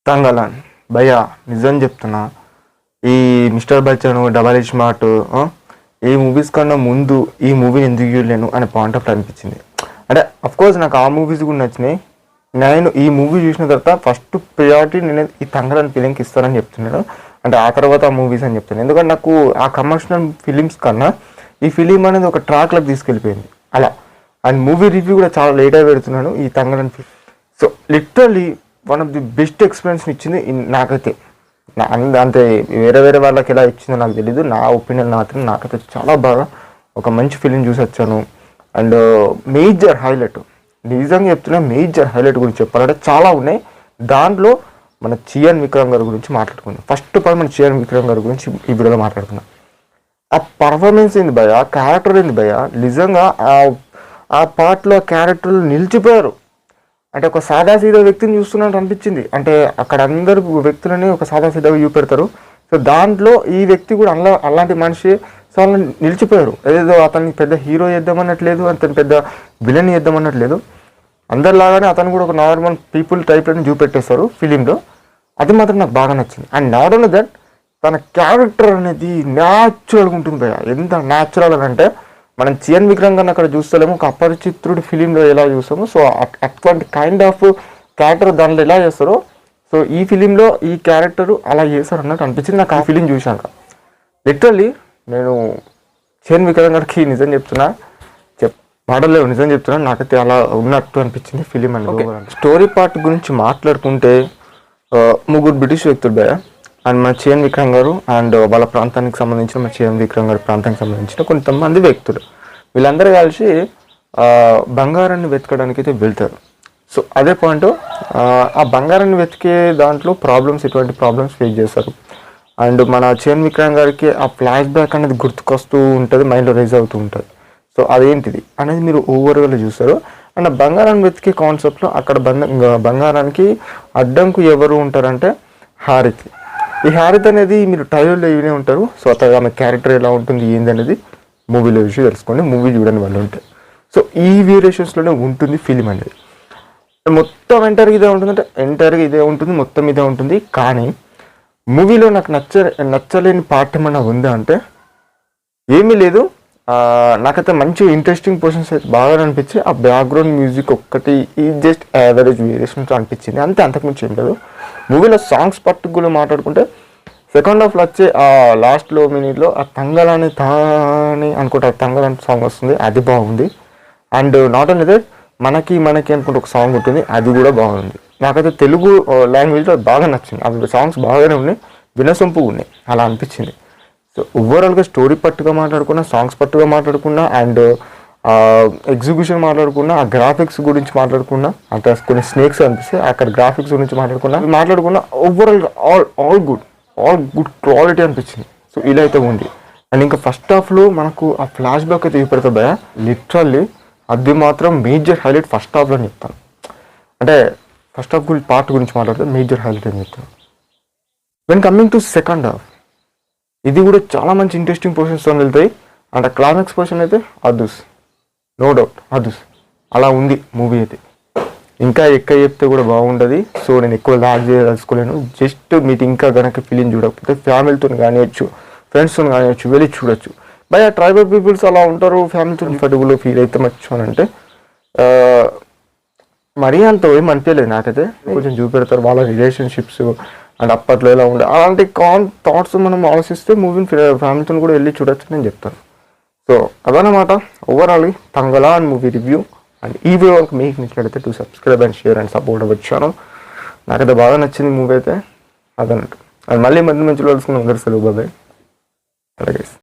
తంగలాన్ భయ్యా నిజం చెప్తున్నా. ఈ మిస్టర్ బచ్చన్, డబల్ స్మార్ట్ ఈ మూవీస్ కన్నా ముందు ఈ మూవీని ఎందుకు చూడలేను అనే పాయింట్ ఆఫ్ అనిపించింది. అంటే అఫ్కోర్స్ నాకు ఆ మూవీస్ కూడా నచ్చినాయి. నేను ఈ మూవీ చూసిన తర్వాత ఫస్ట్ ప్రియారిటీ నేను ఈ తంగలాన్ ఫిలింకి ఇస్తానని చెప్తున్నాను. అంటే ఆ తర్వాత ఆ మూవీస్ అని చెప్తాను. ఎందుకంటే నాకు ఆ కమర్షియల్ ఫిలిమ్స్ కన్నా ఈ ఫిలిం అనేది ఒక ట్రాక్లోకి తీసుకెళ్ళిపోయింది అలా. అండ్ మూవీ రివ్యూ కూడా చాలా లేట్గా పెడుతున్నాను ఈ Thangalaan film. So literally one of the best experience ఇచ్చింది నాకైతే. అంతే వేరే వేరే వాళ్ళకి ఎలా ఇచ్చిందో నాకు తెలీదు. నా ఒపీనియన్ మాత్రం నాకైతే చాలా బాగా ఒక మంచి ఫిలిం చూసి వచ్చాను. అండ్ మేజర్ హైలైట్, నిజంగా చెప్తున్నా, మేజర్ హైలైట్ గురించి చెప్పాలంటే చాలా ఉన్నాయి. దాంట్లో మన చియాన్ విక్రమ్ గారి గురించి మాట్లాడుకుందాం. ఫస్ట్ ఆఫ్ ఆల్ మన చియాన్ విక్రమ్ గారి గురించి ఈ వీడియోలో మాట్లాడుకుందాం. ఆ పర్ఫార్మెన్స్ ఏంది భయ, ఆ క్యారెక్టర్ ఏంది భయ, నిజంగా ఆ పార్ట్లో ఆ క్యారెక్టర్లు నిలిచిపోయారు. అంటే ఒక సాదాసీదా వ్యక్తిని చూస్తున్నట్టు అనిపించింది. అంటే అక్కడ అందరు వ్యక్తులని ఒక సాదాసీదాగా చూపెడతారు. సో దాంట్లో ఈ వ్యక్తి కూడా అలాంటి మనిషి. సో అలా నిలిచిపోయారు. ఏదో అతన్ని పెద్ద హీరో చేద్దామన్నట్లేదు, అతను పెద్ద విలన్ చేద్దామన్నట్లేదు. అందరిలాగానే అతను కూడా ఒక నార్మల్ పీపుల్ టైప్లని చూపెట్టేస్తారు ఫిలింలో. అది మాత్రం నాకు బాగా నచ్చింది. అండ్ నాట్ ఓన్లీ దట్, తన క్యారెక్టర్ అనేది న్యాచురల్గా ఉంటుంది భయ. ఎంత న్యాచురల్ అని అంటే మనం చియాన్ విక్రమ్ గారిని అక్కడ చూస్తలేము, ఒక అపరిచిత్రుడు ఫిలింలో ఎలా చూస్తామో సో అటువంటి కైండ్ ఆఫ్ క్యారెక్టర్ దాంట్లో ఎలా చేస్తారో సో ఈ ఫిలింలో ఈ క్యారెక్టర్ అలా చేస్తారు అన్నట్టు అనిపించింది నాకు ఆ ఫిలిం చూశాక. లిటరల్లీ నేను చియాన్ విక్రమ్ గారికి నిజం చెప్తున్నా, మాటలేవు, నిజం చెప్తున్నా, నాకైతే అలా ఉన్నట్టు అనిపించింది ఫిలిం అనేది. స్టోరీ పార్ట్ గురించి మాట్లాడుకుంటే ముగ్గురు బ్రిటిష్ వ్యక్తులు భయ. అండ్ మన చియాన్ విక్రమ్ గారు అండ్ వాళ్ళ ప్రాంతానికి సంబంధించిన మన చియాన్ విక్రమ్ గారి ప్రాంతానికి సంబంధించిన కొంతమంది వ్యక్తులు వీళ్ళందరూ కలిసి బంగారాన్ని వెతకడానికి అయితే వెళ్తారు. సో అదే పాయింట్, ఆ బంగారాన్ని వెతికే దాంట్లో ఎటువంటి ప్రాబ్లమ్స్ ఫేస్ చేస్తారు. అండ్ మన చియాన్ విక్రమ్ గారికి ఆ ఫ్లాష్ బ్యాక్ అనేది గుర్తుకొస్తూ ఉంటుంది, మైండ్లో రైజ్ అవుతూ ఉంటుంది. సో అదేంటిది అనేది మీరు ఓవర్గా చూస్తారు. అండ్ ఆ బంగారాన్ని వెతికే కాన్సెప్ట్లో అక్కడ బంగారానికి అడ్డంకు ఎవరు ఉంటారంటే హారిత్. ఈ హారిత్ అనేది మీరు ట్రైలర్లో ఇవనే ఉంటారు. సో అతను ఆమె క్యారెక్టర్ ఎలా ఉంటుంది ఏంది అనేది మూవీలో చూసి తెలుసుకోండి, మూవీ చూడని వాళ్ళు ఉంటాయి. సో ఈ వేరియేషన్స్లోనే ఉంటుంది ఫిలిం అనేది. మొత్తం ఎంటైర్గా ఇదే ఉంటుంది, అంటే ఎంటైర్గా ఇదే ఉంటుంది, మొత్తం ఇదే ఉంటుంది. కానీ మూవీలో నాకు నచ్చలేని పార్ట్ ఏమన్నా ఉందా అంటే ఏమీ లేదు. నాకైతే మంచి ఇంట్రెస్టింగ్ పోర్షన్స్ అయితే బాగా అనిపించి, ఆ బ్యాక్గ్రౌండ్ మ్యూజిక్ ఒక్కటి ఈ జస్ట్ యావరేజ్ వేరియేషన్స్ అనిపించింది అంతే, అంతకుమించి ఏం లేదు. మూవీలో సాంగ్స్ పర్టికులర్ మాట్లాడుకుంటే సెకండ్ హాఫ్లో వచ్చే ఆ లాస్ట్లో మినిట్లో ఆ తంగలాని తాని అనుకుంటే ఆ తంగలాని సాంగ్ వస్తుంది, అది బాగుంది. అండ్ నాట్ ఓన్లీ దట్, మనకి అనుకుంటే ఒక సాంగ్ ఉంటుంది, అది కూడా బాగుంది. నాకైతే తెలుగు లాంగ్వేజ్లో బాగా నచ్చింది. అవి సాంగ్స్ బాగానే ఉన్నాయి, వినసొంపుగా ఉన్నాయి, అలా అనిపించింది. సో ఓవరాల్గా స్టోరీ పట్టుగా మాట్లాడుకున్నా, సాంగ్స్ పట్టుగా మాట్లాడుకున్నా, అండ్ ఎగ్జిక్యూషన్ మాట్లాడుకున్నా, ఆ గ్రాఫిక్స్ గురించి మాట్లాడుకున్నా, అంటే కొన్ని స్నేక్స్ అనిపిస్తే అక్కడ గ్రాఫిక్స్ గురించి మాట్లాడుకున్నా ఓవరాల్గా ఆల్ గుడ్ క్వాలిటీ అనిపించింది. సో ఇలా అయితే ఉంది. అండ్ ఇంకా ఫస్ట్ హాఫ్లో మనకు ఆ ఫ్లాష్ బ్యాక్ అయితే చూపెడతాడు భయ. లిటరల్లీ అది మాత్రం మేజర్ హైలైట్ ఫస్ట్ హాఫ్లో అని చెప్తాను. అంటే ఫస్ట్ హాఫ్ పార్ట్ గురించి మాట్లాడితే మేజర్ హైలైట్ అని చెప్తాను. When coming to second half, ఇది కూడా చాలా మంచి ఇంట్రెస్టింగ్ పోర్షన్స్తో వెళ్తాయి. అండ్ ఆ క్లైమాక్స్ పోర్షన్ అయితే అదుస్, నో డౌట్ అదుస్, అలా ఉంది మూవీ అయితే. ఇంకా ఎక్కువ చెప్తే కూడా బాగుంటుంది. సో నేను ఎక్కువ లాగ్ చేయదలుచుకోలేను. జస్ట్ మీకు ఇంకా కనుక ఫిలిం చూడకపోతే ఫ్యామిలీతో కానివ్వచ్చు, ఫ్రెండ్స్తో కానివ్వచ్చు, వెళ్ళి చూడొచ్చు. బై ఆ ట్రైబల్ పీపుల్స్ అలా ఉంటారు, ఫ్యామిలీతో కంఫర్టబుల్ ఫీల్ అయితే మర్చి అని అంటే మరీ అంత ఏం అనిపించలేదు నాకైతే. కొంచెం చూపెడతారు వాళ్ళ రిలేషన్షిప్స్ అండ్ అప్పట్లో ఎలా ఉండే అలాంటి థాట్స్ మనం ఆలోచిస్తే మూవీని ఫ్యామిలీతో కూడా వెళ్ళి చూడొచ్చు నేను చెప్తాను. సో అదనమాట overall Thangalaan movie review. And ఈ వీడియో వరకు మీకు నచ్చినట్లయితే to subscribe and share and support వచ్చాను. నాకైతే బాగా నచ్చింది మూవీ అయితే అదన్నట్టు. అండ్ మళ్ళీ మంచి కలుసుకుని అందరు సెలవు బాబాయ్. అలాగే.